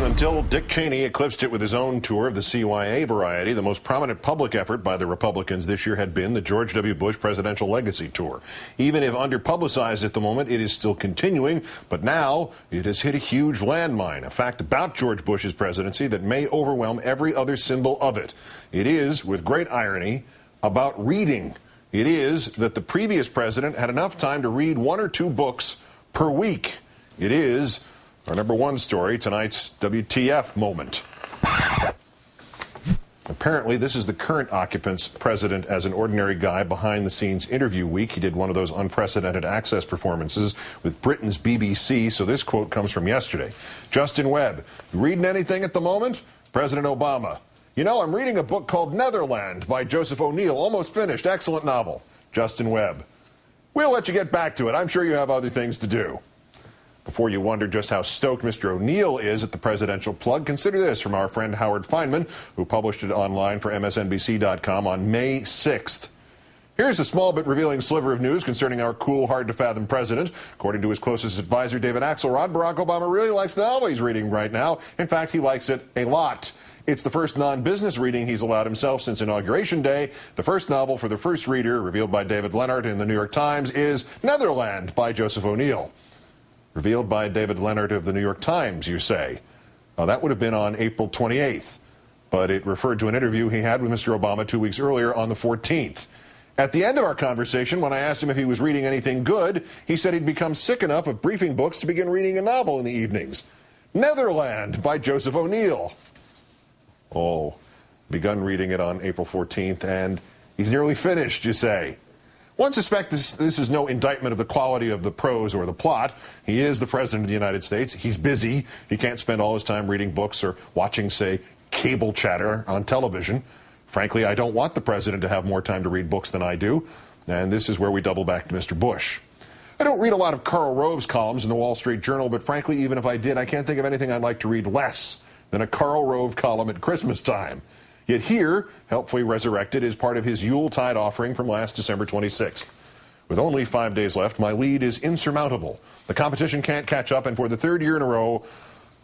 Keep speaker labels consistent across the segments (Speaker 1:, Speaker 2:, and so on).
Speaker 1: Until Dick Cheney eclipsed it with his own tour of the CYA variety, the most prominent public effort by the Republicans this year had been the George W. Bush Presidential Legacy Tour. Even if underpublicized at the moment, it is still continuing, but now it has hit a huge landmine, a fact about George Bush's presidency that may overwhelm every other symbol of it. It is, with great irony, about reading. It is that the previous president had enough time to read 1 or 2 books per week. It is our number 1 story, tonight's WTF moment. Apparently, this is the current occupant's president as an ordinary guy behind-the-scenes interview week. He did one of those unprecedented access performances with Britain's BBC, so this quote comes from yesterday. Justin Webb, reading anything at the moment? President Obama. You know, I'm reading a book called Netherland by Joseph O'Neill, almost finished, excellent novel. Justin Webb. We'll let you get back to it. I'm sure you have other things to do. Before you wonder just how stoked Mr. O'Neill is at the presidential plug, consider this from our friend Howard Feynman, who published it online for MSNBC.com on May 6th. Here's a small but revealing sliver of news concerning our cool, hard-to-fathom president. According to his closest advisor, David Axelrod, Barack Obama really likes the novel he's reading right now. In fact, he likes it a lot. It's the first non-business reading he's allowed himself since Inauguration Day. The first novel for the first reader, revealed by David Leonhardt in the New York Times, is Netherland by Joseph O'Neill. Revealed by David Leonhardt of the New York Times, you say. That would have been on April 28th, but it referred to an interview he had with Mr. Obama 2 weeks earlier on the 14th. At the end of our conversation, when I asked him if he was reading anything good, he said he'd become sick enough of briefing books to begin reading a novel in the evenings. Netherland by Joseph O'Neill. Oh, begun reading it on April 14th, and he's nearly finished, you say. One suspects this is no indictment of the quality of the prose or the plot. He is the President of the United States. He's busy. He can't spend all his time reading books or watching, say, cable chatter on television. Frankly, I don't want the President to have more time to read books than I do. And this is where we double back to Mr. Bush. I don't read a lot of Karl Rove's columns in the Wall Street Journal, but frankly, even if I did, I can't think of anything I'd like to read less than a Karl Rove column at Christmas time. Yet here, helpfully resurrected, is part of his Yuletide offering from last December 26th. With only 5 days left, my lead is insurmountable. The competition can't catch up, and for the 3rd year in a row,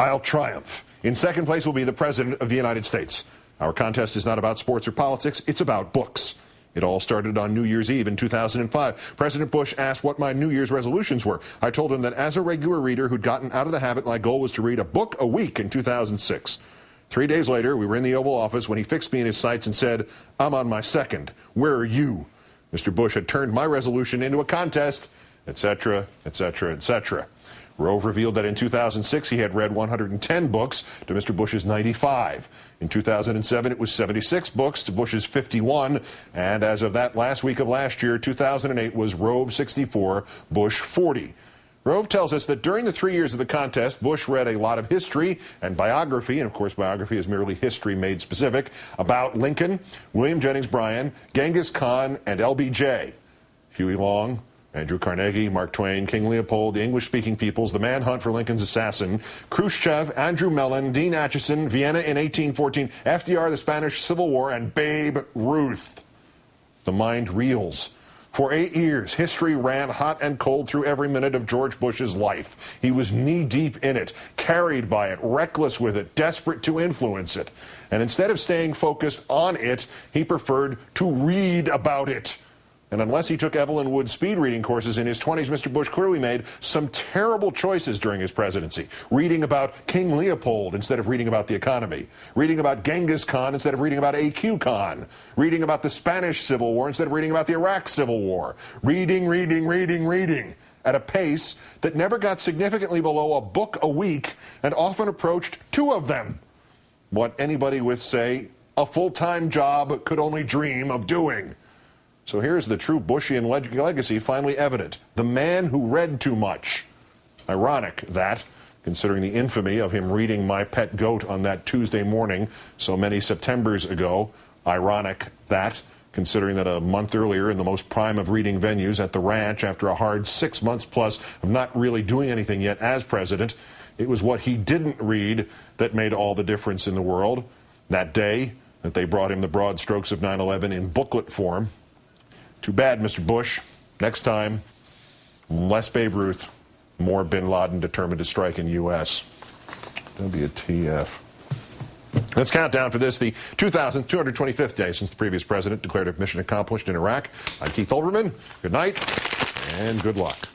Speaker 1: I'll triumph. In second place will be the President of the United States. Our contest is not about sports or politics, it's about books. It all started on New Year's Eve in 2005. President Bush asked what my New Year's resolutions were. I told him that as a regular reader who'd gotten out of the habit, my goal was to read a book a week in 2006. 3 days later, we were in the Oval Office when he fixed me in his sights and said, I'm on my 2nd. Where are you? Mr. Bush had turned my resolution into a contest, etc., etc., etc. Rove revealed that in 2006 he had read 110 books to Mr. Bush's 95. In 2007 it was 76 books to Bush's 51. And as of that last week of last year, 2008 was Rove 64, Bush 40. Rove tells us that during the 3 years of the contest, Bush read a lot of history and biography, and of course biography is merely history made specific, about Lincoln, William Jennings Bryan, Genghis Khan, and LBJ. Huey Long, Andrew Carnegie, Mark Twain, King Leopold, the English-speaking peoples, the manhunt for Lincoln's assassin, Khrushchev, Andrew Mellon, Dean Acheson, Vienna in 1814, FDR, the Spanish Civil War, and Babe Ruth. The mind reels. For 8 years, history ran hot and cold through every minute of George Bush's life. He was knee-deep in it, carried by it, reckless with it, desperate to influence it. And instead of staying focused on it, he preferred to read about it. And unless he took Evelyn Wood's speed reading courses in his 20s, Mr. Bush clearly made some terrible choices during his presidency. Reading about King Leopold instead of reading about the economy. Reading about Genghis Khan instead of reading about A.Q. Khan. Reading about the Spanish Civil War instead of reading about the Iraq Civil War. Reading at a pace that never got significantly below a book a week and often approached 2 of them. What anybody with, say, a full-time job could only dream of doing. So here's the true Bushian legacy finally evident. The man who read too much. Ironic that, considering the infamy of him reading My Pet Goat on that Tuesday morning so many Septembers ago. Ironic that, considering that a month earlier in the most prime of reading venues at the ranch, after a hard 6 months plus of not really doing anything yet as president, it was what he didn't read that made all the difference in the world. That day that they brought him the broad strokes of 9/11 in booklet form. Too bad, Mr. Bush. Next time, less Babe Ruth, more bin Laden determined to strike in U.S. WTF. Let's count down for this, the 2,225th day since the previous president declared a mission accomplished in Iraq. I'm Keith Olbermann. Good night and good luck.